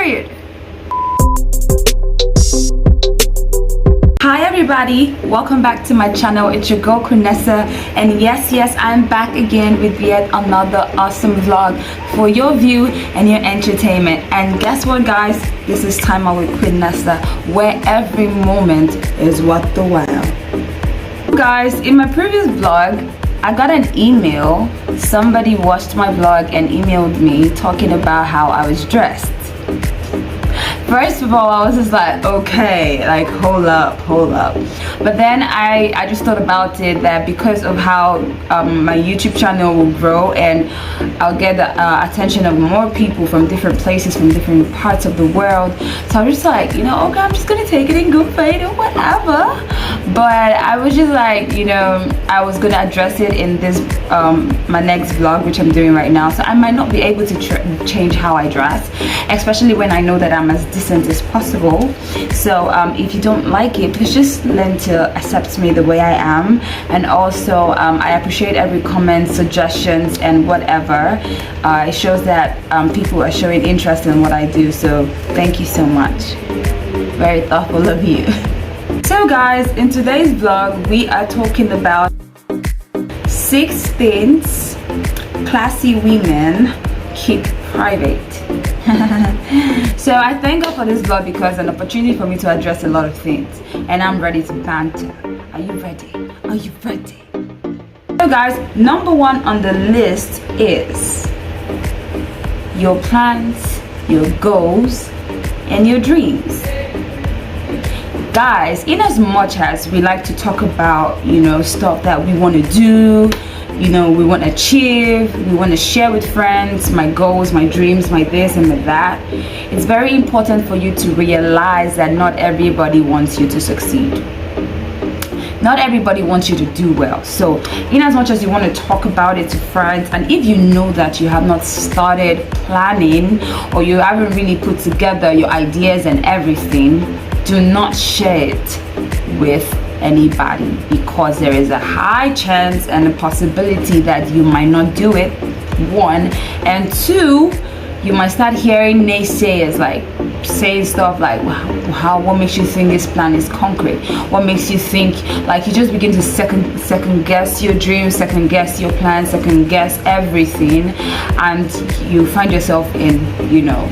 Period. Hi everybody, welcome back to my channel. It's your girl Queenessa, and yes, I'm back again with yet another awesome vlog for your view and your entertainment. And guess what, guys? This is Time Out with Queenessa, where every moment is worth the while. Guys, in my previous vlog I got an email. Somebody watched my vlog and emailed me talking about how I was dressed. First of all, I was just like, okay, like hold up. But then I just thought about it, that because of how my YouTube channel will grow and I'll get the attention of more people from different places, from different parts of the world. So I was just like, you know, okay, I'm just gonna take it in good faith or whatever. But I was just like, you know, I was gonna address it in this my next vlog, which I'm doing right now. So I might not be able to change how I dress, especially when I know that I'm as decent as possible. So if you don't like it, please just learn to accept me the way I am. And also I appreciate every comment, suggestions, and whatever. It shows that people are showing interest in what I do, so thank you so much. Very thoughtful of you. So guys, in today's vlog we are talking about 6 things classy women keep private. So I thank God for this vlog because it's an opportunity for me to address a lot of things, and I'm ready to banter. Are you ready? Are you ready? So guys, number 1 on the list is your plans, your goals, and your dreams. Guys, in as much as we like to talk about, you know, stuff that we want to do, you know, we want to achieve, we want to share with friends, my goals, my dreams, my this and my that, it's very important for you to realize that not everybody wants you to succeed. Not everybody wants you to do well. So in as much as you want to talk about it to friends, and if you know that you have not started planning or you haven't really put together your ideas and everything, do not share it with anybody, because there is a high chance and a possibility that you might not do it, 1, and 2, you might start hearing naysayers like saying stuff like, what makes you think this plan is concrete? What makes you think, like, you just begin to second guess your dreams, second guess your plans, second guess everything, and you find yourself in, you know,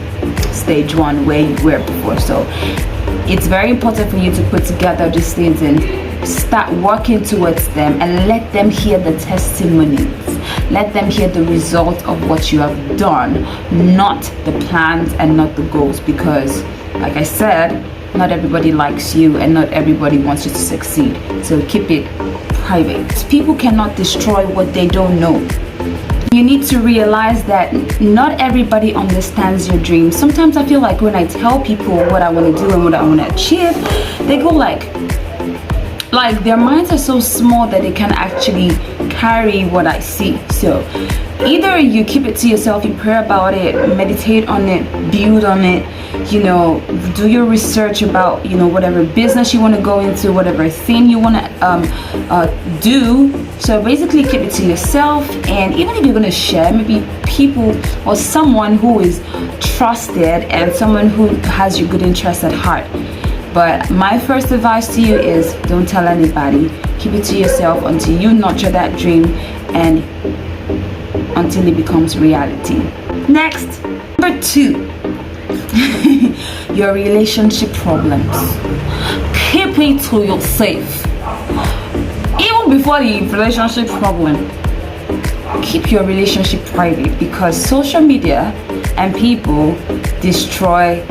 stage 1 where you were before. So it's very important for you to put together these things and start working towards them, and let them hear the testimonies. Let them hear the result of what you have done, not the plans and not the goals, because like I said, not everybody likes you and not everybody wants you to succeed. So keep it private. People cannot destroy what they don't know. You need to realize that not everybody understands your dreams. Sometimes I feel like when I tell people what I want to do and what I want to achieve, they go like their minds are so small that they can actually carry what I see. So either you keep it to yourself, you pray about it, meditate on it, build on it, you know, do your research about, you know, whatever business you want to go into, whatever thing you want to do. So basically keep it to yourself. And even if you're going to share, maybe people or someone who is trusted and someone who has your good interest at heart. But my first advice to you is don't tell anybody. Keep it to yourself until you nurture that dream and until it becomes reality. Next, number 2, your relationship problems. Keep it to yourself. Even before the relationship problem, keep your relationship private, because social media and people destroy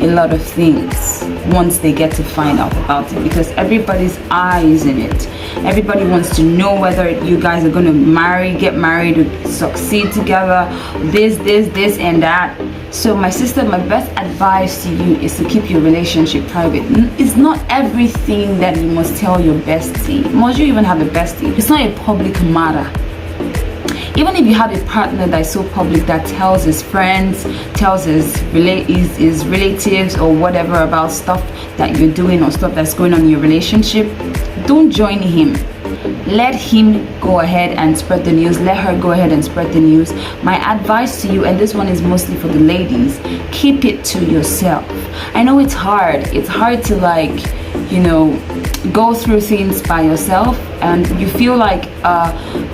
a lot of things once they get to find out about it, because everybody's eyes in it. Everybody wants to know whether you guys are going to get married, succeed together, this and that. So my sister, my best advice to you is to keep your relationship private. It's not everything that you must tell your bestie. Must you even have a bestie? It's not a public matter. Even if you have a partner that is so public, that tells his friends, tells his relatives or whatever about stuff that you're doing or stuff that's going on in your relationship, don't join him. let him go ahead and spread the news, let her go ahead and spread the news. My advice to you, and this one is mostly for the ladies, keep it to yourself. I know it's hard to like, you know, go through things by yourself, and you feel like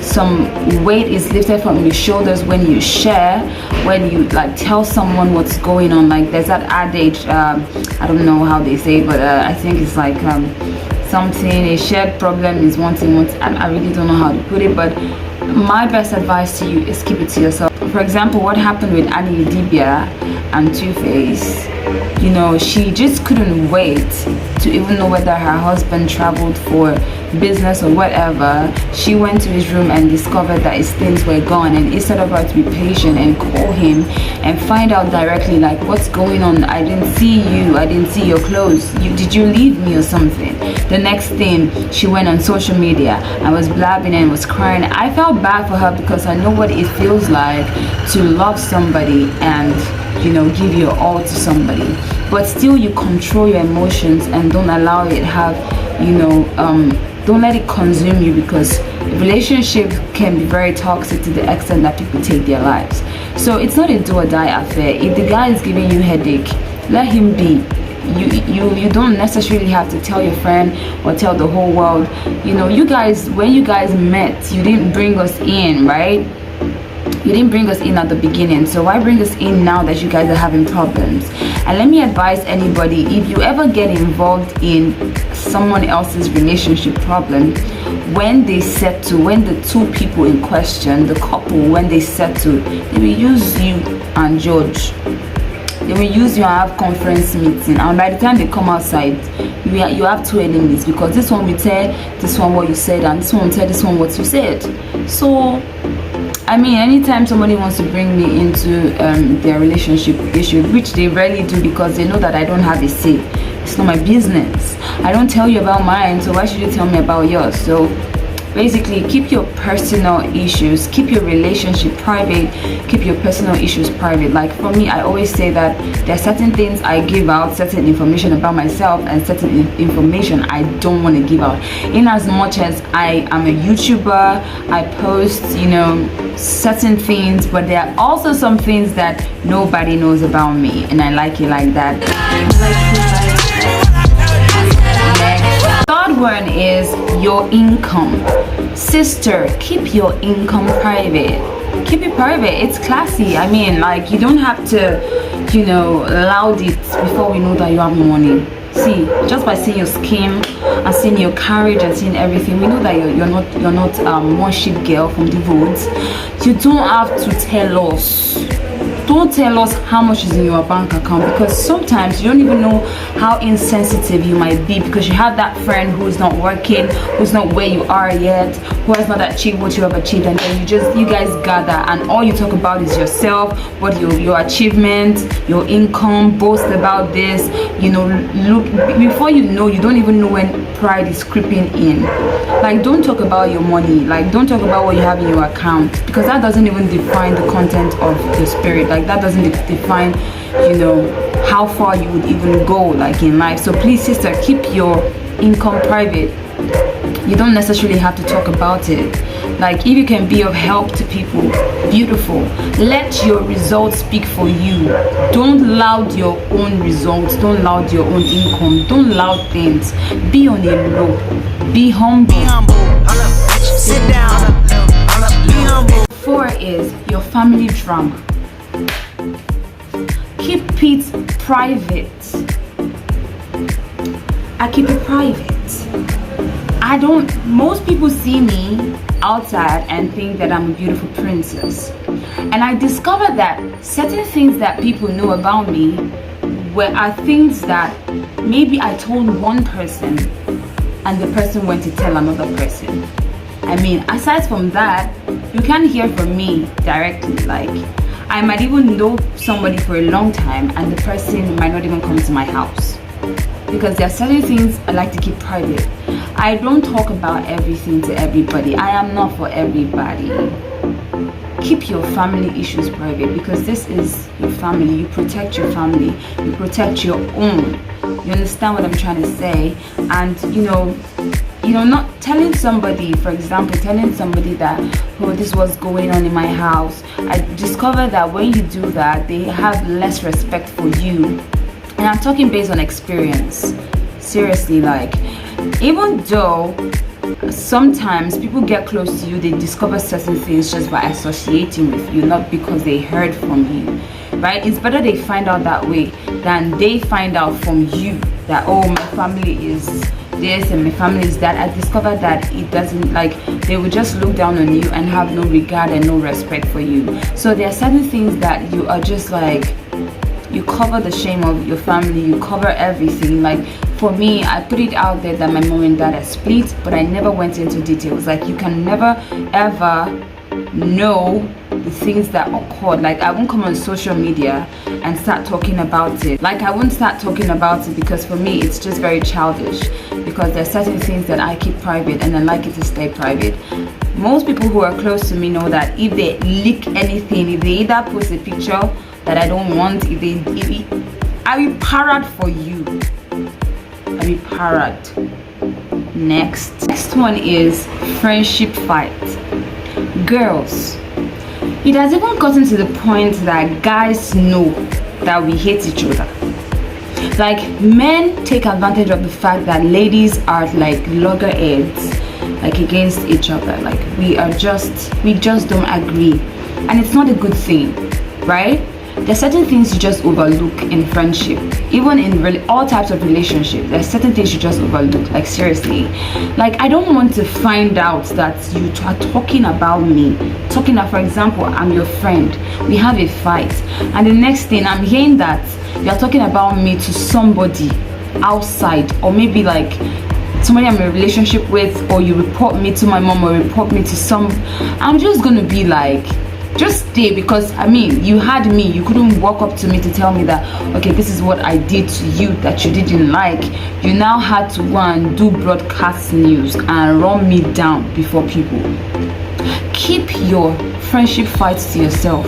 some weight is lifted from your shoulders when you share, when you like tell someone what's going on. Like there's that adage, I don't know how they say, but I think it's like something, a shared problem is one thing. I really don't know how to put it, but my best advice to you is keep it to yourself. For example, what happened with Annie Idibia and Two-Face, you know, she just couldn't wait to even know whether her husband traveled for business or whatever. She went to his room and discovered that his things were gone, and instead of her to be patient and call him and find out directly, like, what's going on, I didn't see you, I didn't see your clothes, did you leave me or something? The next thing, she went on social media and was blabbing and was crying. I felt bad for her because I know what it feels like to love somebody and, you know, give your all to somebody, but still you control your emotions and don't allow it have, you know, don't let it consume you, because relationships can be very toxic to the extent that people take their lives. So it's not a do or die affair. If the guy is giving you headache, let him be. You don't necessarily have to tell your friend or tell the whole world. You know, you guys, when you guys met, you didn't bring us in, right? You didn't bring us in at the beginning, so why bring us in now that you guys are having problems? And let me advise anybody, if you ever get involved in someone else's relationship problem, when they settle, when the two people in question, the couple, when they settle, they will use you and judge. They will use you and have conference meeting, and by the time they come outside, you have two enemies, because this one will tell this one what you said, and this one will tell this one what you said. So I mean, anytime somebody wants to bring me into their relationship issue, which they rarely do because they know that I don't have a say, it's not my business. I don't tell you about mine, so why should you tell me about yours? So basically, keep your personal issues, keep your relationship private, keep your personal issues private. Like for me, I always say that there are certain things I give out, certain information about myself, and certain information I don't want to give out. In as much as I am a YouTuber, I post, you know, certain things, but there are also some things that nobody knows about me, and I like it like that. Third one is your income. Sister, keep your income private. Keep it private. It's classy. I mean, like, you don't have to, you know, loud it before we know that you have money. See, just by seeing your skin and seeing your carriage and seeing everything, we know that you're not one sheep girl from the woods. You don't have to tell us. Don't tell us how much is in your bank account, because sometimes you don't even know how insensitive you might be, because you have that friend who's not working, who's not where you are yet, who has not achieved what you have achieved, and then you guys gather and all you talk about is yourself, what your achievements, your income, boast about this, you know. Look, before you know, you don't even know when pride is creeping in. Like, don't talk about your money, like don't talk about what you have in your account, because that doesn't even define the content of your spirit. Like, that doesn't define, you know, how far you would even go, like, in life. So please, sister, keep your income private. You don't necessarily have to talk about it. Like, if you can be of help to people, beautiful. Let your results speak for you. Don't loud your own results, don't loud your own income, don't loud things. Be on a low, be humble. Sit down. Be humble. 4 is your family drama. Keep it private. I keep it private. Most people see me outside and think that I'm a beautiful princess. And I discovered that certain things that people know about me are things that maybe I told one person and the person went to tell another person. I mean, aside from that, you can't hear from me directly. Like, I might even know somebody for a long time and the person might not even come to my house, because there are certain things I like to keep private. I don't talk about everything to everybody. I am not for everybody. Keep your family issues private, because this is your family. You protect your family, you protect your own. You understand what I'm trying to say? And you know, not telling somebody, for example, telling somebody that, oh, this was going on in my house. I discovered that when you do that, they have less respect for you. And I'm talking based on experience. Seriously, like, even though sometimes people get close to you, they discover certain things just by associating with you, not because they heard from you, right? It's better they find out that way than they find out from you that, oh, my family is this and my family is that. I discovered that it doesn't, like, they will just look down on you and have no regard and no respect for you. So there are certain things that you are just like, you cover the shame of your family, you cover everything. Like, for me, I put it out there that my mom and dad are split, but I never went into details. Like, you can never ever know the things that occurred. Like, I won't come on social media and start talking about it. Like, I won't start talking about it because for me it's just very childish, because there's certain things that I keep private and I like it to stay private. Most people who are close to me know that if they leak anything, if they either post a picture that I don't want, I will parrot for you. I will parrot. Next one is friendship fight. Girls, it has even gotten to the point that guys know that we hate each other. Like, men take advantage of the fact that ladies are like loggerheads, like, against each other. Like, we just don't agree, and it's not a good thing, right? There's certain things you just overlook in friendship, even in all types of relationships. There's certain things you just overlook. Like, seriously, like, I don't want to find out that you are talking about me, for example, I'm your friend, we have a fight, and the next thing I'm hearing that you're talking about me to somebody outside, or maybe like somebody I'm in a relationship with, or you report me to my mom, or report me to I'm just gonna be like, just stay, because I mean, you had me, you couldn't walk up to me to tell me that, okay, this is what I did to you that you didn't like. You now had to go and do broadcast news and run me down before people. Keep your friendship fights to yourself.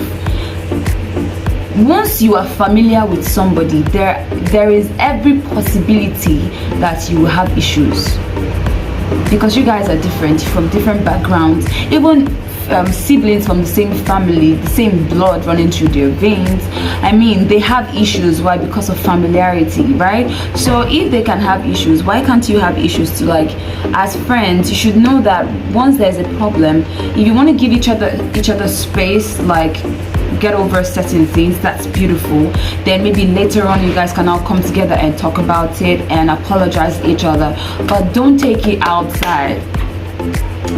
Once you are familiar with somebody, there is every possibility that you will have issues, because you guys are different, from different backgrounds, even siblings from the same family, the same blood running through their veins. I mean, they have issues. Why? Because of familiarity, right? So if they can have issues, why can't you have issues too? Like, as friends, you should know that once there's a problem, if you want to give each other space, like, get over certain things, that's beautiful. Then maybe later on you guys can all come together and talk about it and apologize to each other, but don't take it outside.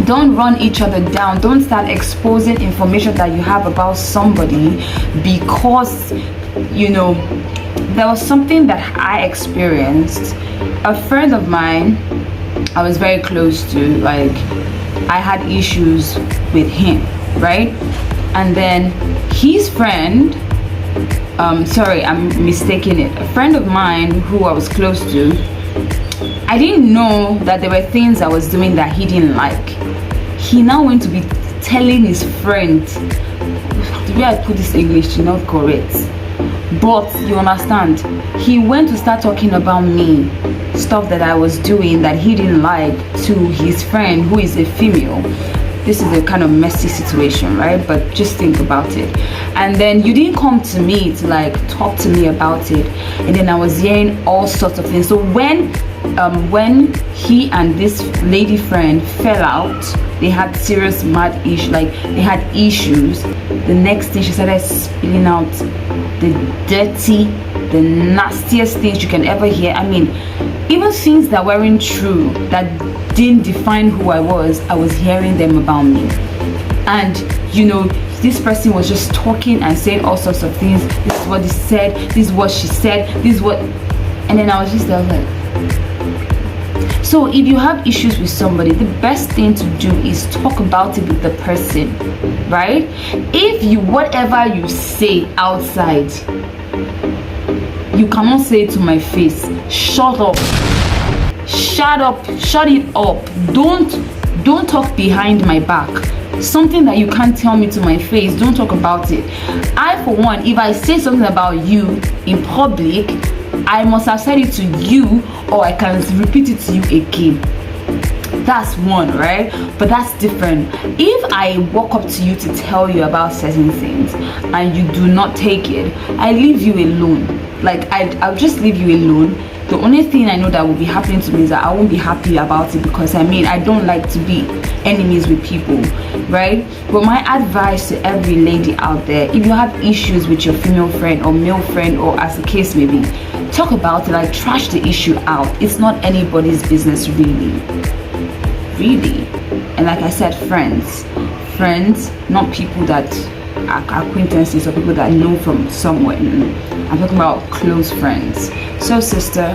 Don't run each other down. Don't start exposing information that you have about somebody, because, you know, there was something that I experienced. A friend of mine I was very close to, like, I had issues with him, right? And then his friend, sorry, I'm mistaking it. A friend of mine who I was close to, I didn't know that there were things I was doing that he didn't like. He now went to be telling his friend, the way I put this English is not correct, but you understand, he went to start talking about me, stuff that I was doing that he didn't like, to his friend who is a female. This is a kind of messy situation, right? But just think about it. And then you didn't come to me to like talk to me about it, and then I was hearing all sorts of things. So when he and this lady friend fell out, they had serious mad issues, like they had issues. The next thing, she started spilling out the dirty, the nastiest things you can ever hear. I mean, even things that weren't true, that didn't define who I was hearing them about me. And you know, this person was just talking and saying all sorts of things. This is what he said, this is what she said, this is what, and then I was just there, like. So if you have issues with somebody, the best thing to do is talk about it with the person, right? If you, whatever you say outside, you cannot say it to my face. Shut up, shut it up. Don't talk behind my back. Something that you can't tell me to my face, don't talk about it. I, for one, if I say something about you in public, I must have said it to you, or I can repeat it to you again. That's one, right? But that's different. If I walk up to you to tell you about certain things and you do not take it, I leave you alone. Like I'll just leave you alone. The only thing I know that will be happening to me is that I won't be happy about it, because I don't like to be enemies with people, right? But my advice to every lady out there, if you have issues with your female friend or male friend, or as the case may be, talk about it. Like, trash the issue out. It's not anybody's business, really. And like I said, friends, not people that are acquaintances or people that know from somewhere. I'm talking about close friends. So sister,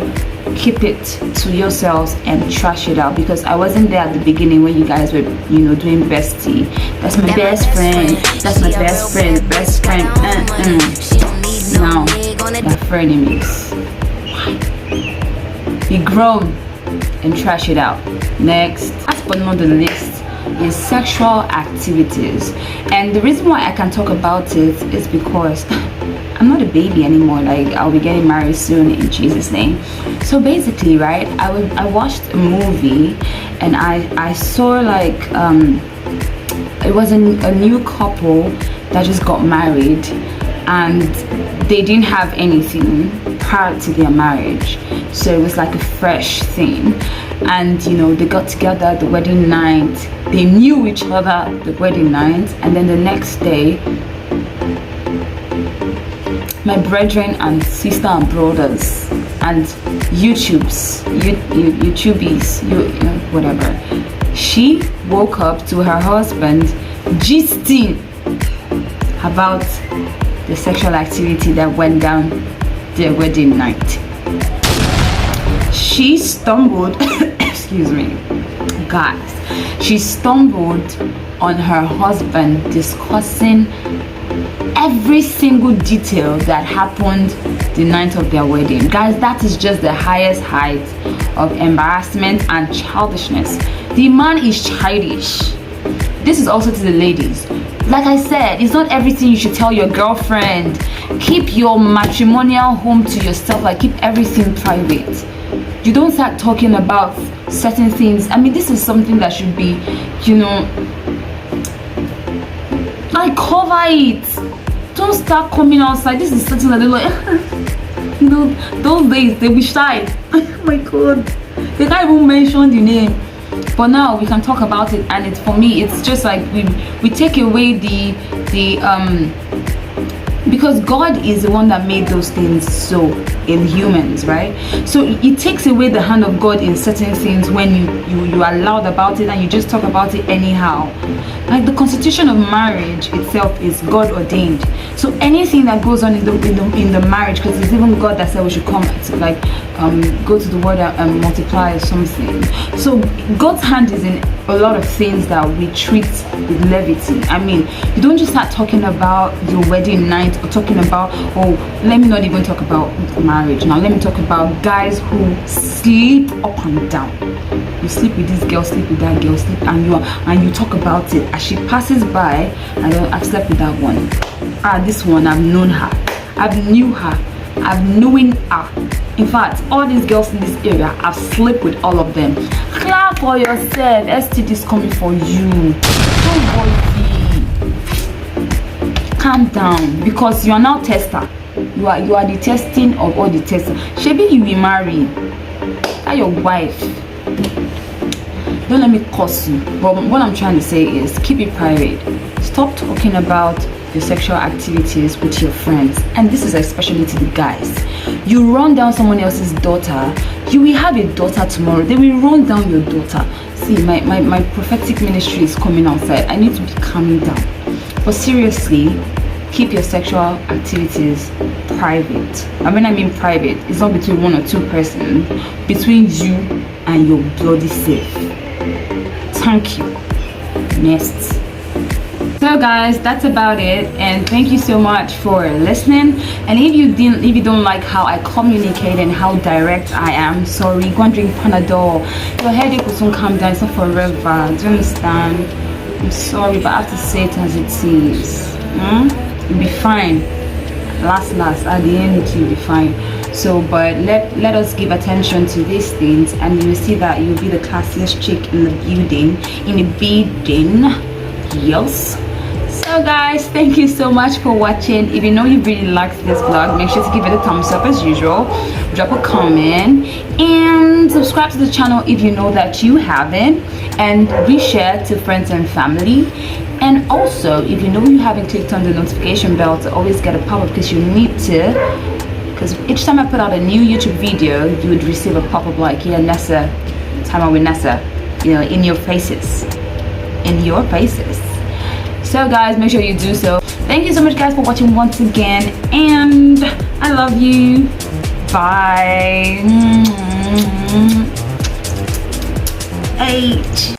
keep it to yourselves and trash it out, because I wasn't there at the beginning when you guys were, doing bestie. That's my best friend. That's my best friend. Best friend. Now, they're frenemies. Be grown and trash it out. Next, last but not the least, is sexual activities. And the reason why I can talk about it is because I'm not a baby anymore. Like, I'll be getting married soon, in Jesus' name. So basically, right, I watched a movie, and I saw like it was a new couple that just got married, and they didn't have anything prior to their marriage, so it was like a fresh thing. And they got together the wedding night, they knew each other the wedding night, and then the next day, my brethren and sister and brothers and YouTubies, whatever, she woke up to her husband gisting about the sexual activity that went down their wedding night. She stumbled excuse me guys, she stumbled on her husband discussing every single detail that happened the night of their wedding. Guys, that is just the highest height of embarrassment and childishness. The man is childish. This is also to the ladies. Like I said, it's not everything you should tell your girlfriend. Keep your matrimonial home to yourself. Like, keep everything private. You don't start talking about certain things. This is something that should be, like, cover it. Don't start coming outside. This is something that they're like, those days they be shy. Oh my god, they can't even mention the name. But now we can talk about it, and for me, it's just like we take away the because God is the one that made those things so in humans, right? So it takes away the hand of God in certain things when you are loud about it and you just talk about it anyhow. Like, the constitution of marriage itself is God ordained. So anything that goes on in the marriage, because it's even God that said we should come to, like, go to the word and multiply or something. So God's hand is in a lot of things that we treat with levity. You don't just start talking about your wedding night, or talking about, let me not even talk about marriage now. Let me talk about guys who sleep up and down. You sleep with this girl, sleep with that girl, sleep, and you talk about it as she passes by. I've slept with that one. This one, I've known her, I've knew her, I've known her. In fact, all these girls in this area, I've slept with all of them. Clap for yourself. STD is coming for you. Don't worry. Calm down, because you are now tester. You are the testing of all the testers. Shebi, you will marry. That's your wife. Don't let me curse you. But what I'm trying to say is, keep it private. Stop talking about your sexual activities with your friends. And this is especially to the guys. You run down someone else's daughter, you will have a daughter tomorrow. They will run down your daughter. See, my prophetic ministry is coming outside. I need to be calming down. But seriously, keep your sexual activities private. When I mean private, it's not between one or two persons, between you and your bloody self. Thank you. Next. So guys, that's about it, and thank you so much for listening. And if you don't like how I communicate and how direct I am, sorry, go and drink Panadol. Your headache will soon calm down. It's not forever. Do you understand? I'm sorry, but I have to say it as it is. You'll be fine. Last at the end, you'll be fine. So but let us give attention to these things, and you will see that you'll be the classiest chick in the building. Yes. So guys, thank you so much for watching. If you know you really liked this vlog, make sure to give it a thumbs up as usual, drop a comment, and subscribe to the channel if you know that you haven't, and reshare to friends and family. And also, if you know you haven't clicked on the notification bell to always get a pop-up, because you need to, because each time I put out a new YouTube video, you would receive a pop-up like, yeah, Nessa, time out with Nessa, you know, in your faces. So guys, make sure you do so. Thank you so much guys for watching once again, and I love you. Bye. H.